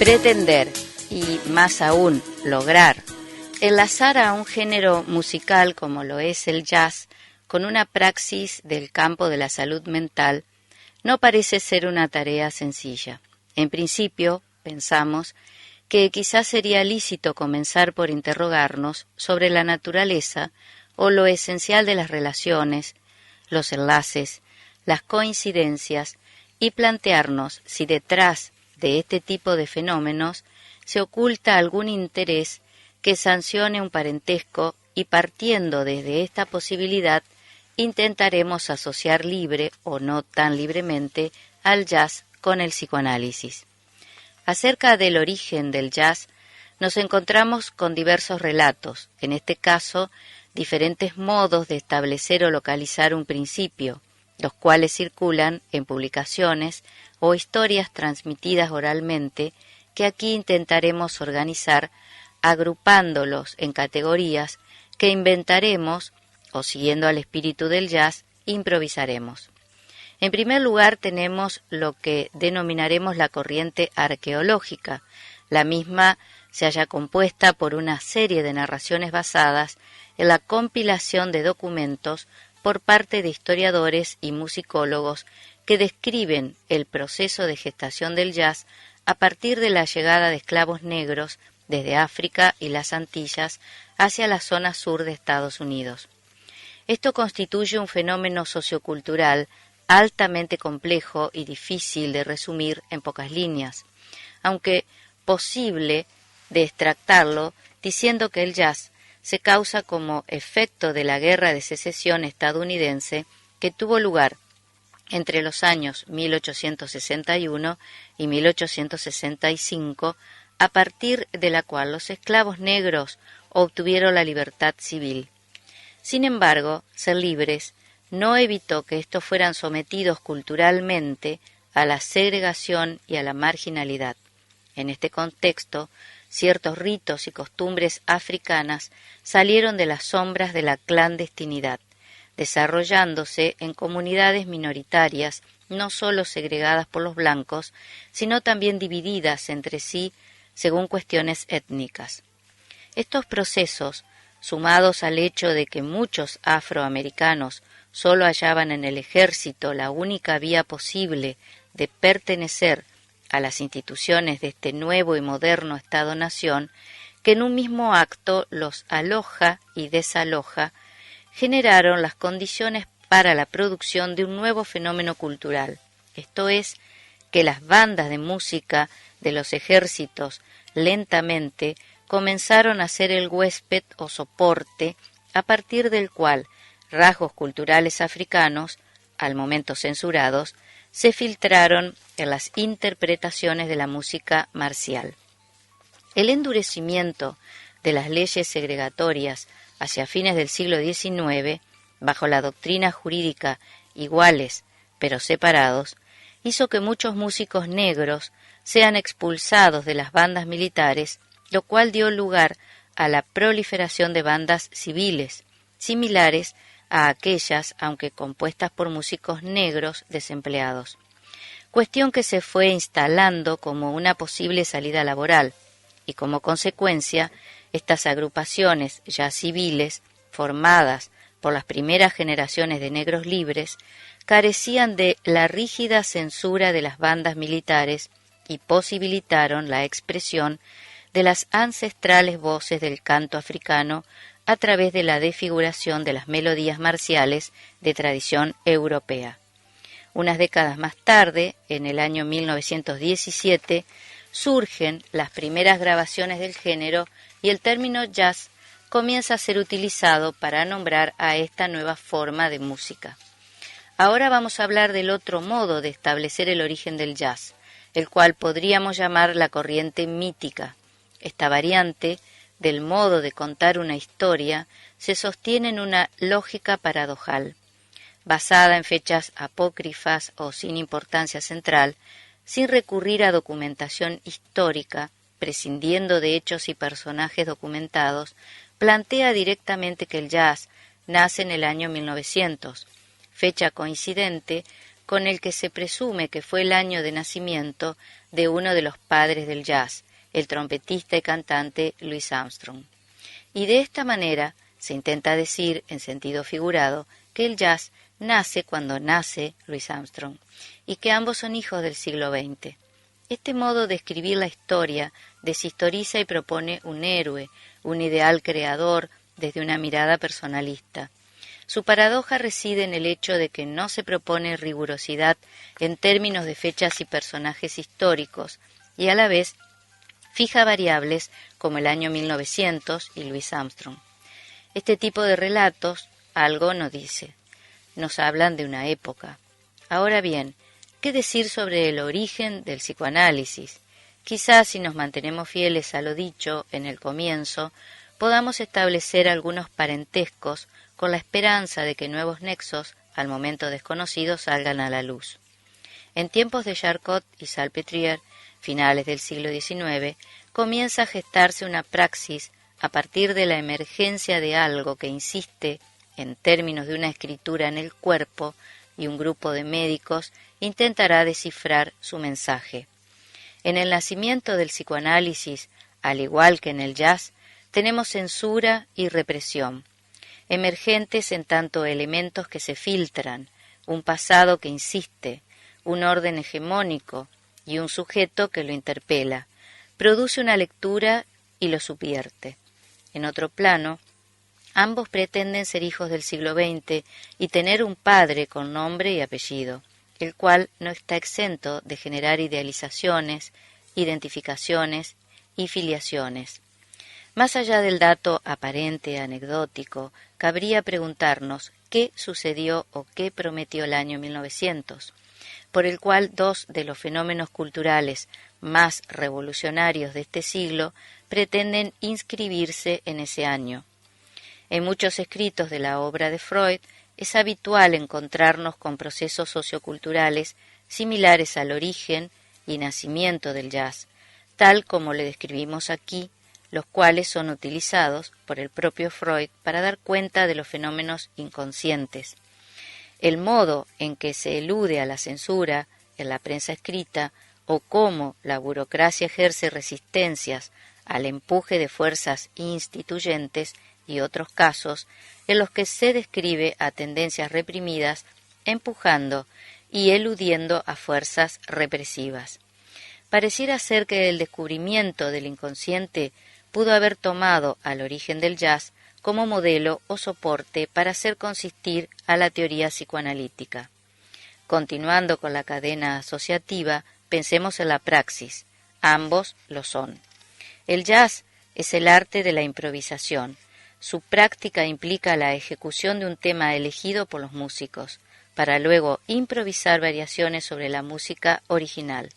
Pretender, y más aún lograr, enlazar a un género musical como lo es el jazz con una praxis del campo de la salud mental no parece ser una tarea sencilla. En principio, pensamos que quizás sería lícito comenzar por interrogarnos sobre la naturaleza o lo esencial de las relaciones, los enlaces, las coincidencias y plantearnos si detrás de este tipo de fenómenos se oculta algún interés que sancione un parentesco y partiendo desde esta posibilidad intentaremos asociar libre o no tan libremente al jazz con el psicoanálisis. Acerca del origen del jazz nos encontramos con diversos relatos, en este caso diferentes modos de establecer o localizar un principio, los cuales circulan en publicaciones o historias transmitidas oralmente que aquí intentaremos organizar agrupándolos en categorías que inventaremos o siguiendo al espíritu del jazz, improvisaremos. En primer lugar tenemos lo que denominaremos la corriente arqueológica. La misma se halla compuesta por una serie de narraciones basadas en la compilación de documentos por parte de historiadores y musicólogos que describen el proceso de gestación del jazz a partir de la llegada de esclavos negros desde África y las Antillas hacia la zona sur de Estados Unidos. Esto constituye un fenómeno sociocultural altamente complejo y difícil de resumir en pocas líneas, aunque posible de extractarlo diciendo que el jazz se causa como efecto de la Guerra de Secesión estadounidense que tuvo lugar entre los años 1861 y 1865, a partir de la cual los esclavos negros obtuvieron la libertad civil. Sin embargo, ser libres no evitó que estos fueran sometidos culturalmente a la segregación y a la marginalidad. En este contexto, ciertos ritos y costumbres africanas salieron de las sombras de la clandestinidad, desarrollándose en comunidades minoritarias no solo segregadas por los blancos, sino también divididas entre sí según cuestiones étnicas. Estos procesos, sumados al hecho de que muchos afroamericanos solo hallaban en el ejército la única vía posible de pertenecer a las instituciones de este nuevo y moderno Estado-nación, que en un mismo acto los aloja y desaloja, generaron las condiciones para la producción de un nuevo fenómeno cultural, esto es, que las bandas de música de los ejércitos lentamente comenzaron a ser el huésped o soporte a partir del cual rasgos culturales africanos, al momento censurados, se filtraron en las interpretaciones de la música marcial. El endurecimiento de las leyes segregatorias hacia fines del siglo XIX, bajo la doctrina jurídica iguales pero separados, hizo que muchos músicos negros sean expulsados de las bandas militares, lo cual dio lugar a la proliferación de bandas civiles, similares a aquellas, aunque compuestas por músicos negros desempleados. Cuestión que se fue instalando como una posible salida laboral, y como consecuencia, estas agrupaciones ya civiles, formadas por las primeras generaciones de negros libres, carecían de la rígida censura de las bandas militares y posibilitaron la expresión de las ancestrales voces del canto africano a través de la desfiguración de las melodías marciales de tradición europea. Unas décadas más tarde, en el año 1917, surgen las primeras grabaciones del género y el término jazz comienza a ser utilizado para nombrar a esta nueva forma de música. Ahora vamos a hablar del otro modo de establecer el origen del jazz, el cual podríamos llamar la corriente mítica. Esta variante del modo de contar una historia se sostiene en una lógica paradojal, basada en fechas apócrifas o sin importancia central, sin recurrir a documentación histórica, prescindiendo de hechos y personajes documentados, plantea directamente que el jazz nace en el año 1900, fecha coincidente con el que se presume que fue el año de nacimiento de uno de los padres del jazz, el trompetista y cantante Louis Armstrong. Y de esta manera se intenta decir, en sentido figurado, que el jazz nace cuando nace Louis Armstrong, y que ambos son hijos del siglo XX. Este modo de escribir la historia deshistoriza y propone un héroe, un ideal creador desde una mirada personalista. Su paradoja reside en el hecho de que no se propone rigurosidad en términos de fechas y personajes históricos, y a la vez fija variables como el año 1900 y Louis Armstrong. Este tipo de relatos algo nos dice, nos hablan de una época. Ahora bien, ¿qué decir sobre el origen del psicoanálisis? Quizás si nos mantenemos fieles a lo dicho en el comienzo, podamos establecer algunos parentescos con la esperanza de que nuevos nexos, al momento desconocidos, salgan a la luz. En tiempos de Charcot y Salpêtrière, finales del siglo XIX, comienza a gestarse una praxis a partir de la emergencia de algo que insiste en términos de una escritura en el cuerpo, y un grupo de médicos intentará descifrar su mensaje. En el nacimiento del psicoanálisis, al igual que en el jazz, tenemos censura y represión, emergentes en tanto elementos que se filtran, un pasado que insiste, un orden hegemónico y un sujeto que lo interpela, produce una lectura y lo subvierte. En otro plano, ambos pretenden ser hijos del siglo XX y tener un padre con nombre y apellido, el cual no está exento de generar idealizaciones, identificaciones y filiaciones. Más allá del dato aparente anecdótico, cabría preguntarnos qué sucedió o qué prometió el año 1900, por el cual dos de los fenómenos culturales más revolucionarios de este siglo pretenden inscribirse en ese año. En muchos escritos de la obra de Freud es habitual encontrarnos con procesos socioculturales similares al origen y nacimiento del jazz, tal como le describimos aquí, los cuales son utilizados por el propio Freud para dar cuenta de los fenómenos inconscientes. El modo en que se elude a la censura en la prensa escrita o cómo la burocracia ejerce resistencias al empuje de fuerzas instituyentes y otros casos en los que se describe a tendencias reprimidas empujando y eludiendo a fuerzas represivas. Pareciera ser que el descubrimiento del inconsciente pudo haber tomado al origen del jazz como modelo o soporte para hacer consistir a la teoría psicoanalítica. Continuando con la cadena asociativa, pensemos en la praxis. Ambos lo son. El jazz es el arte de la improvisación. Su práctica implica la ejecución de un tema elegido por los músicos, para luego improvisar variaciones sobre la música original.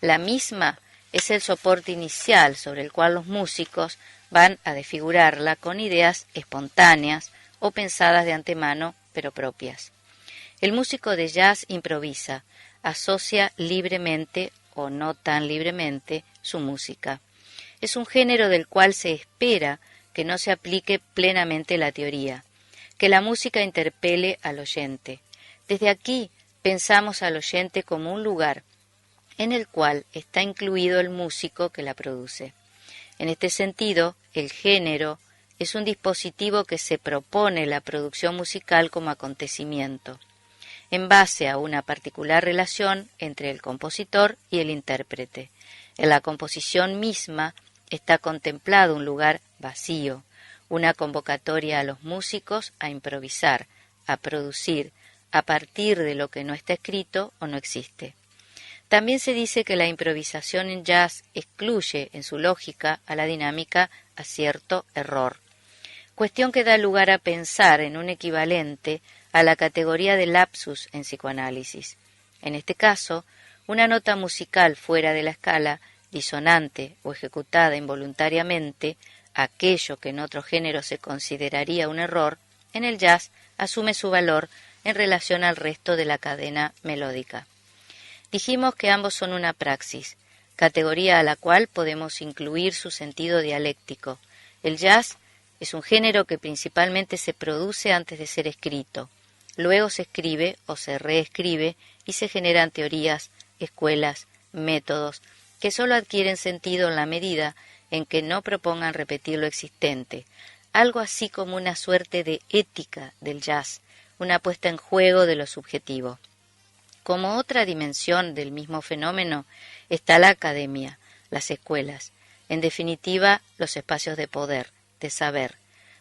La misma es el soporte inicial sobre el cual los músicos van a desfigurarla con ideas espontáneas o pensadas de antemano, pero propias. El músico de jazz improvisa, asocia libremente o no tan libremente su música. Es un género del cual se espera que no se aplique plenamente la teoría, que la música interpele al oyente. Desde aquí pensamos al oyente como un lugar en el cual está incluido el músico que la produce. En este sentido, el género es un dispositivo que se propone la producción musical como acontecimiento, en base a una particular relación entre el compositor y el intérprete. En la composición misma está contemplado un lugar vacío, una convocatoria a los músicos a improvisar, a producir, a partir de lo que no está escrito o no existe. También se dice que la improvisación en jazz excluye en su lógica a la dinámica a cierto error, cuestión que da lugar a pensar en un equivalente a la categoría de lapsus en psicoanálisis. En este caso, una nota musical fuera de la escala, disonante o ejecutada involuntariamente, aquello que en otro género se consideraría un error, en el jazz asume su valor en relación al resto de la cadena melódica. Dijimos que ambos son una praxis, categoría a la cual podemos incluir su sentido dialéctico. El jazz es un género que principalmente se produce antes de ser escrito, luego se escribe o se reescribe y se generan teorías, escuelas, métodos, que sólo adquieren sentido en la medida en que no propongan repetir lo existente, algo así como una suerte de ética del jazz, una puesta en juego de lo subjetivo. Como otra dimensión del mismo fenómeno está la academia, las escuelas, en definitiva los espacios de poder, de saber,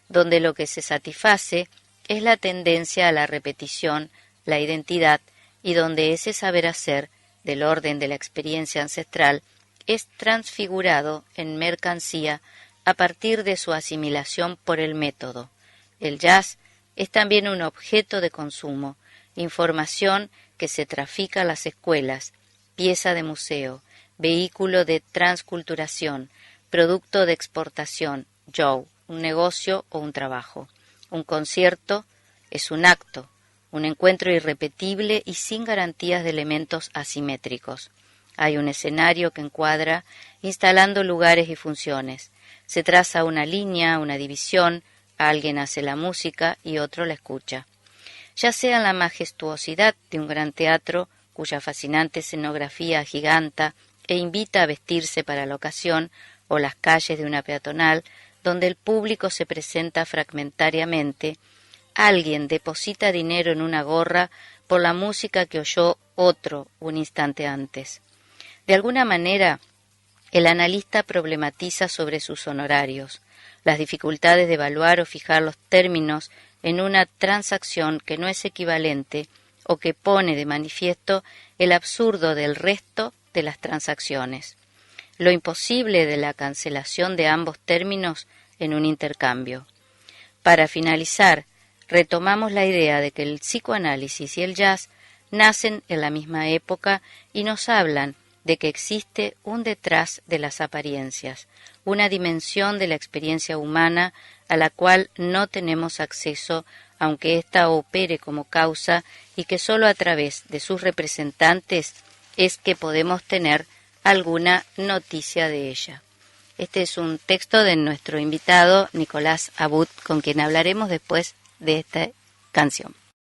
donde lo que se satisface es la tendencia a la repetición, la identidad, y donde ese saber hacer, del orden de la experiencia ancestral, es transfigurado en mercancía a partir de su asimilación por el método. El jazz es también un objeto de consumo, información que se trafica a las escuelas, pieza de museo, vehículo de transculturación, producto de exportación, show, un negocio o un trabajo. Un concierto es un acto, un encuentro irrepetible y sin garantías de elementos asimétricos. Hay un escenario que encuadra, instalando lugares y funciones. Se traza una línea, una división, alguien hace la música y otro la escucha. Ya sea en la majestuosidad de un gran teatro, cuya fascinante escenografía agiganta e invita a vestirse para la ocasión, o las calles de una peatonal, donde el público se presenta fragmentariamente, alguien deposita dinero en una gorra por la música que oyó otro un instante antes. De alguna manera, el analista problematiza sobre sus honorarios, las dificultades de evaluar o fijar los términos en una transacción que no es equivalente o que pone de manifiesto el absurdo del resto de las transacciones, lo imposible de la cancelación de ambos términos en un intercambio. Para finalizar, retomamos la idea de que el psicoanálisis y el jazz nacen en la misma época y nos hablan de que existe un detrás de las apariencias, una dimensión de la experiencia humana a la cual no tenemos acceso, aunque ésta opere como causa, y que sólo a través de sus representantes es que podemos tener alguna noticia de ella. Este es un texto de nuestro invitado Nicolás Abud, con quien hablaremos después de esta canción.